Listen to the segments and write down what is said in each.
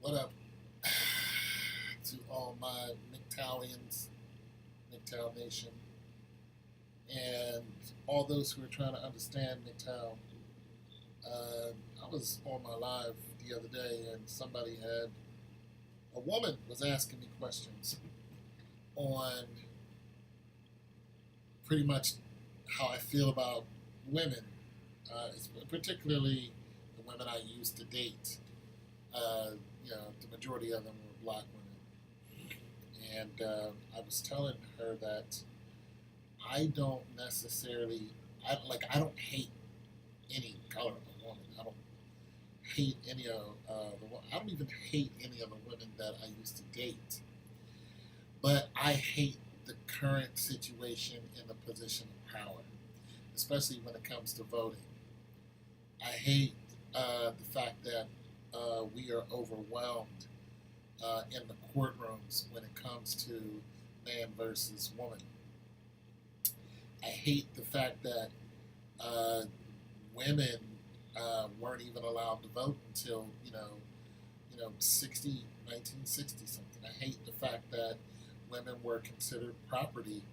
What up to all my Mgtowians, Mgtow Nation, and all those who are trying to understand Mgtow. I was on my live the other day, and a woman was asking me questions on pretty much how I feel about women, particularly the women I used to date. Uh, the majority of them were black women. And I was telling her that I don't necessarily, I don't hate any color of a woman. I don't hate any of I don't even hate any of the women that I used to date. But I hate the current situation in the position of power, especially when it comes to voting. I hate the fact that we are overwhelmed in the courtrooms when it comes to man versus woman. I hate the fact that uh, women weren't even allowed to vote until 60, 1960 something. I hate the fact that women were considered property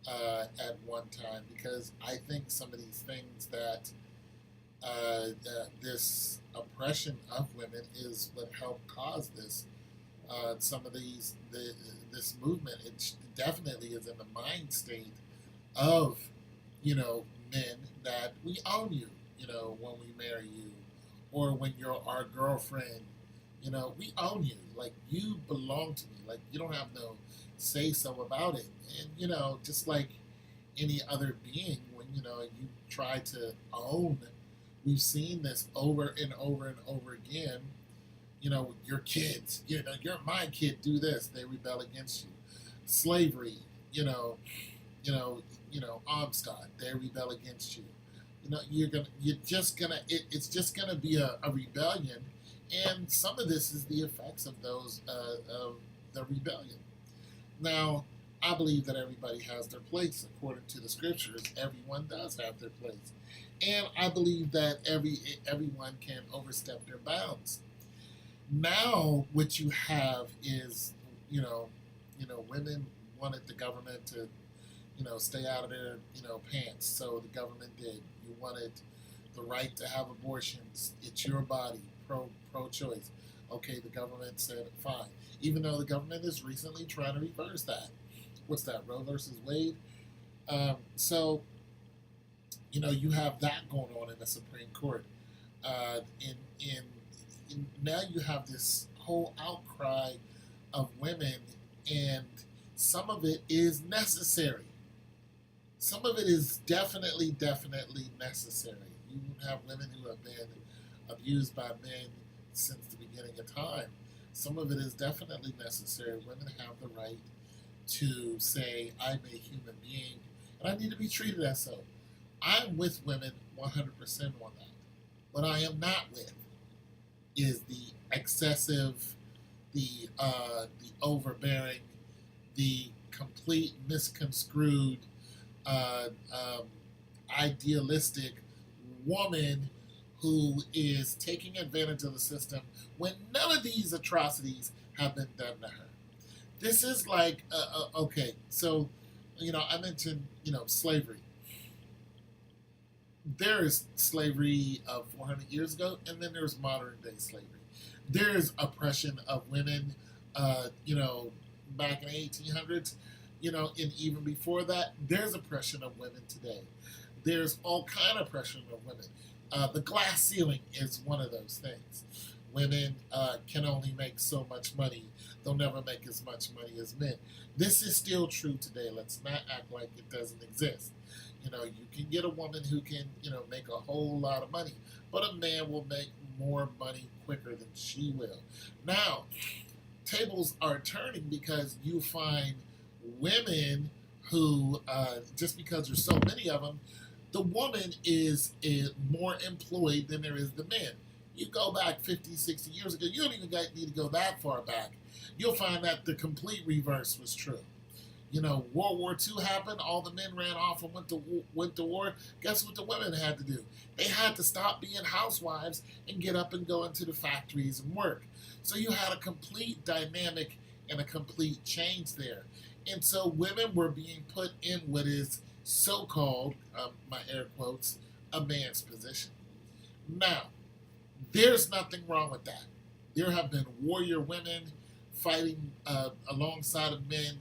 at one time because I think some of these things that this oppression of women is what helped cause this. Some of this movement, it definitely is in the mind state of men that we own you. When we marry you, or when you're our girlfriend, we own you. Like you belong to me. Like you don't have no say so about it. And just like any other being, when you try to own, we've seen this over and over and over again. Your kids, you're my kid, do this, they rebel against you. Slavery, you know, Amistad, they rebel against you. It's just gonna be a rebellion, and some of this is the effects of those of the rebellion. Now, I believe that everybody has their place according to the scriptures. Everyone does have their place, and I believe that everyone can overstep their bounds. Now, what you have is, women wanted the government to, stay out of their, pants. So the government did. You wanted the right to have abortions. It's your body, pro choice. Okay, the government said fine. Even though the government is recently trying to reverse that. What's that? Roe versus Wade. So you have that going on in the Supreme Court. In now you have this whole outcry of women, and some of it is necessary. Some of it is definitely necessary. You have women who have been abused by men since the beginning of time. Some of it is definitely necessary. Women have the right to say, I'm a human being, and I need to be treated as so. I'm with women 100% on that. What I am not with is the excessive, the overbearing, the complete misconstrued, uh, um, idealistic woman who is taking advantage of the system when none of these atrocities have been done to her. This is like, okay, so, I mentioned, slavery. There is slavery of 400 years ago, and then there's modern day slavery. There's oppression of women, back in the 1800s, and even before that, there's oppression of women today. There's all kind of oppression of women. The glass ceiling is one of those things. Women can only make so much money. They'll never make as much money as men. This is still true today. Let's not act like it doesn't exist. You can get a woman who can, make a whole lot of money, but a man will make more money quicker than she will. Now, tables are turning because you find women who, just because there's so many of them, the woman is more employed than there is the men. You go back 50, 60 years ago, you don't even need to go that far back. You'll find that the complete reverse was true. World War II happened. All the men ran off and went to war. Guess what the women had to do? They had to stop being housewives and get up and go into the factories and work. So you had a complete dynamic and a complete change there. And so women were being put in what is so-called, my air quotes, a man's position. Now, there's nothing wrong with that. There have been warrior women fighting alongside of men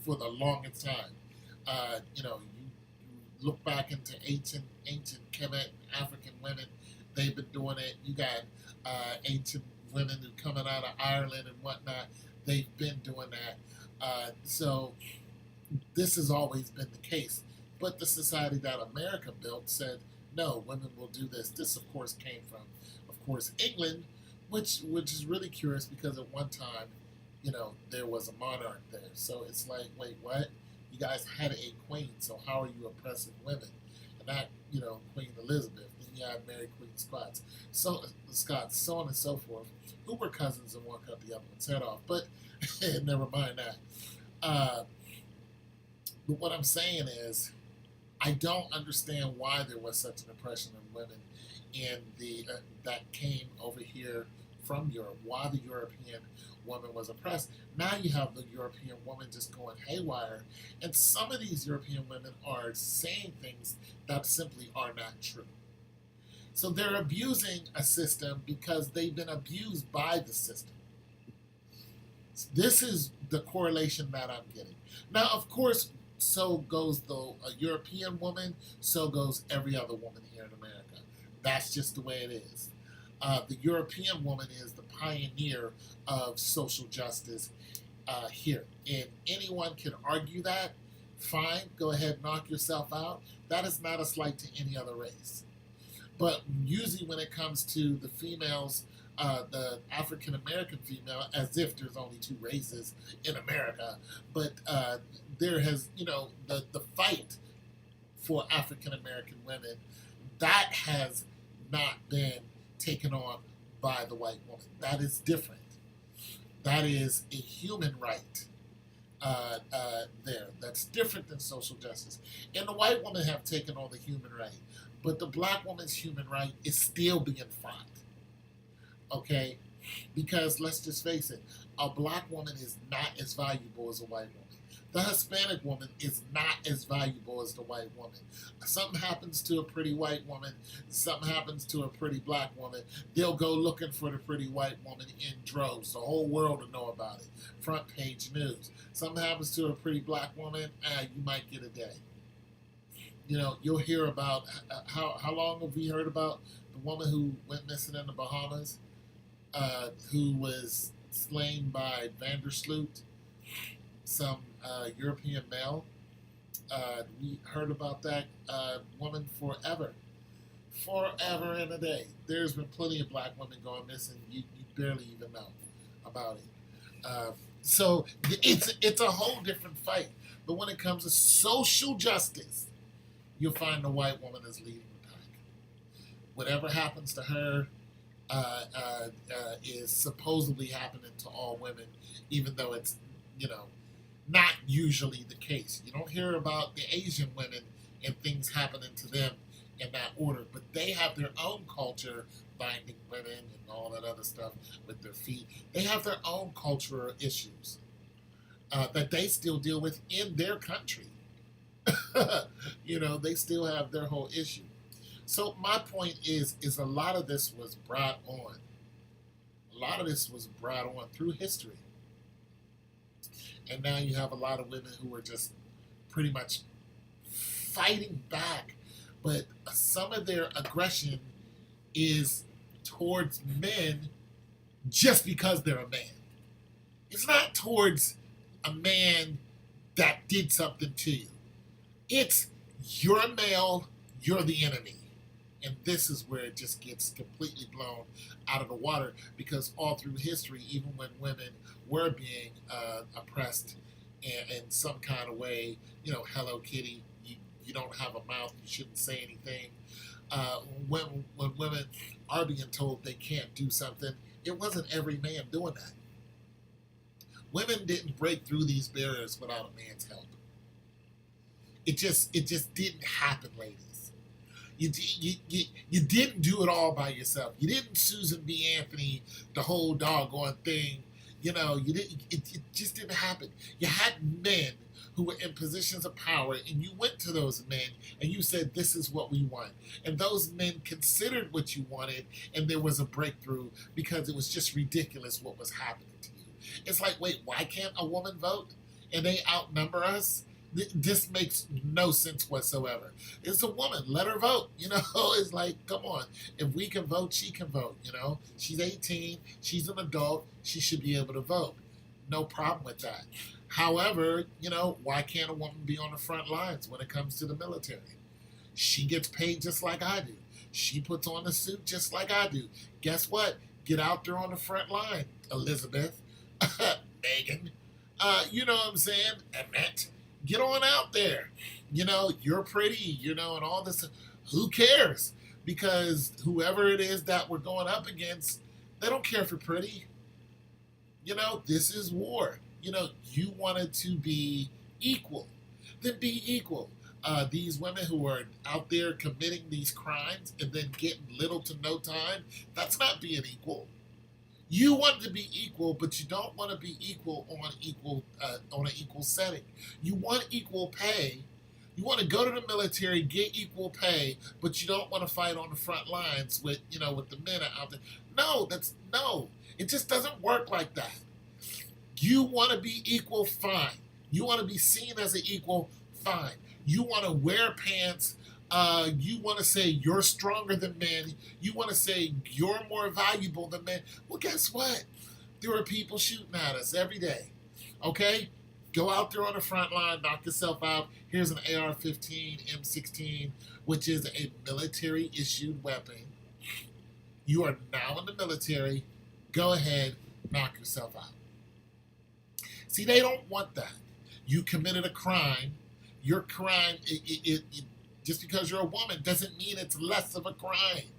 for the longest time. You look back into ancient Kemet African women; they've been doing it. You got ancient women who coming out of Ireland and whatnot; they've been doing that. So this has always been the case. But the society that America built said, no, women will do this. This, of course, came from, of course, England, which is really curious because at one time, there was a monarch there. So it's like, wait, what? You guys had a queen, so how are you oppressing women? And not, Queen Elizabeth. Then you had Mary Queen Scots, so on and so forth, who were cousins and one cut the other one's head off. But never mind that. But what I'm saying is, I don't understand why there was such an oppression of women in that came over here from Europe. Why the European woman was oppressed. Now you have the European woman just going haywire, and some of these European women are saying things that simply are not true. So they're abusing a system because they've been abused by the system. This is the correlation that I'm getting. Now, of course, so goes a European woman, so goes every other woman here in America. That's just the way it is. The European woman is the pioneer of social justice here. And anyone can argue that. Fine, go ahead, knock yourself out. That is not a slight to any other race. But usually when it comes to the females, the African American female, as if there's only two races in America, but there has, the fight for African American women, that has not been taken on by the white woman. That is different. That is a human right there. That's different than social justice. And the white woman have taken on the human right, but the black woman's human right is still being fought. Okay? Because let's just face it, a black woman is not as valuable as a white woman. The Hispanic woman is not as valuable as the white woman. Something happens to a pretty white woman, something happens to a pretty black woman, they'll go looking for the pretty white woman in droves. The whole world will know about it. Front page news. Something happens to a pretty black woman, you might get a day. You'll hear about, how long have we heard about the woman who went missing in the Bahamas, who was slain by Vandersloot, some European male. We heard about that woman forever and a day. There's been plenty of black women going missing. You barely even know about it. So it's a whole different fight. But when it comes to social justice, you'll find the white woman is leading the pack. Whatever happens to her is supposedly happening to all women, even though it's, not usually the case. You don't hear about the Asian women and things happening to them in that order, but they have their own culture, binding women and all that other stuff with their feet. They have their own cultural issues that they still deal with in their country. They still have their whole issue. So my point is a lot of this was brought on. A lot of this was brought on through history. And now you have a lot of women who are just pretty much fighting back. But some of their aggression is towards men just because they're a man. It's not towards a man that did something to you. It's, you're a male, you're the enemy. And this is where it just gets completely blown out of the water, because all through history, even when women were being oppressed in some kind of way, Hello Kitty, you don't have a mouth, you shouldn't say anything. When women are being told they can't do something, it wasn't every man doing that. Women didn't break through these barriers without a man's help. It just didn't happen, ladies. You didn't do it all by yourself. You didn't Susan B. Anthony the whole doggone thing. You didn't. It just didn't happen. You had men who were in positions of power, and you went to those men and you said, "This is what we want." And those men considered what you wanted, and there was a breakthrough because it was just ridiculous what was happening to you. It's like, wait, why can't a woman vote? And they outnumber us? This makes no sense whatsoever. It's a woman. Let her vote. It's like, come on. If we can vote, she can vote. She's 18. She's an adult. She should be able to vote. No problem with that. However, why can't a woman be on the front lines when it comes to the military? She gets paid just like I do. She puts on a suit just like I do. Guess what? Get out there on the front line, Elizabeth, Megan. You know what I'm saying? Annette. Get on out there. You're pretty, and all this. Who cares? Because whoever it is that we're going up against, they don't care if you're pretty. This is war. You wanted to be equal. Then be equal. These women who are out there committing these crimes and then getting little to no time, that's not being equal. You want to be equal, but you don't want to be equal on an equal setting. You want equal pay. You want to go to the military, get equal pay, but you don't want to fight on the front lines with the men out there. No. It just doesn't work like that. You want to be equal, fine. You want to be seen as an equal, fine. You want to wear pants. You want to say you're stronger than men. You want to say you're more valuable than men. Well, guess what? There are people shooting at us every day. Okay? Go out there on the front line, knock yourself out. Here's an AR-15, M16, which is a military-issued weapon. You are now in the military. Go ahead, knock yourself out. See, they don't want that. You committed a crime. Your crime, just because you're a woman doesn't mean it's less of a crime.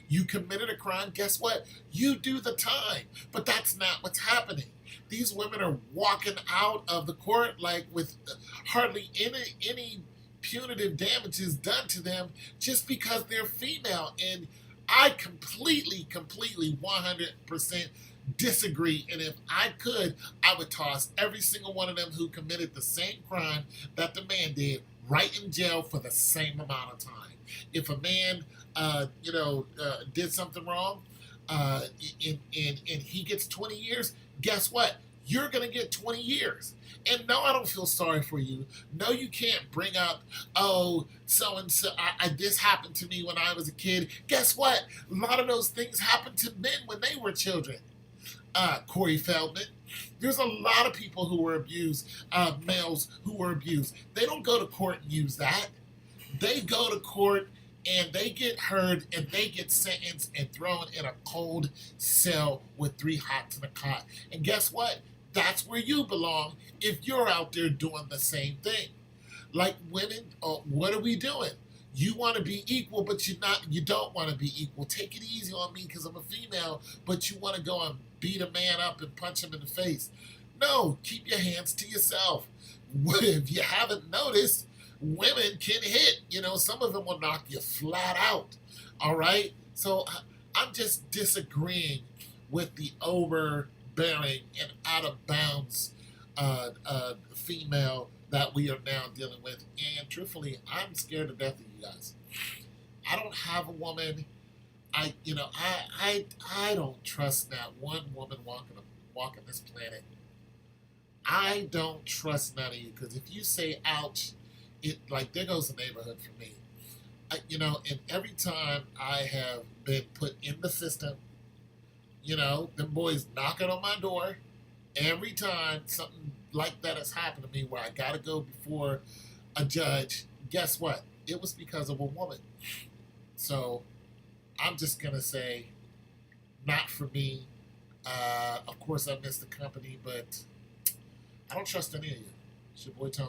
You committed a crime, guess what? You do the time. But that's not what's happening. These women are walking out of the court like with hardly any punitive damages done to them just because they're female. And I completely, 100% disagree. And if I could, I would toss every single one of them who committed the same crime that the man did right in jail for the same amount of time. If a man, did something wrong, and he gets 20 years, guess what? You're going to get 20 years. And no, I don't feel sorry for you. No, you can't bring up, oh, so-and-so, this happened to me when I was a kid. Guess what? A lot of those things happened to men when they were children. Corey Feldman. There's a lot of people who were abused, males who were abused. They don't go to court and use that. They go to court and they get heard and they get sentenced and thrown in a cold cell with 3 hots in a cot. And guess what? That's where you belong if you're out there doing the same thing. Like women, what are we doing? You want to be equal, but you don't want to be equal. Take it easy on me because I'm a female, but you want to go and beat a man up and punch him in the face. No, keep your hands to yourself. If you haven't noticed, women can hit. Some of them will knock you flat out. All right? So I'm just disagreeing with the overbearing and out of bounds female that we are now dealing with. And truthfully, I'm scared to death of you guys. I don't have a woman. I don't trust not one woman walking this planet. I don't trust none of you, because if you say ouch, there goes the neighborhood for me. And every time I have been put in the system, them boys knocking on my door. Every time something like that has happened to me where I got to go before a judge, guess what? It was because of a woman. So I'm just going to say, not for me. Of course, I miss the company, but I don't trust any of you. It's your boy Tony.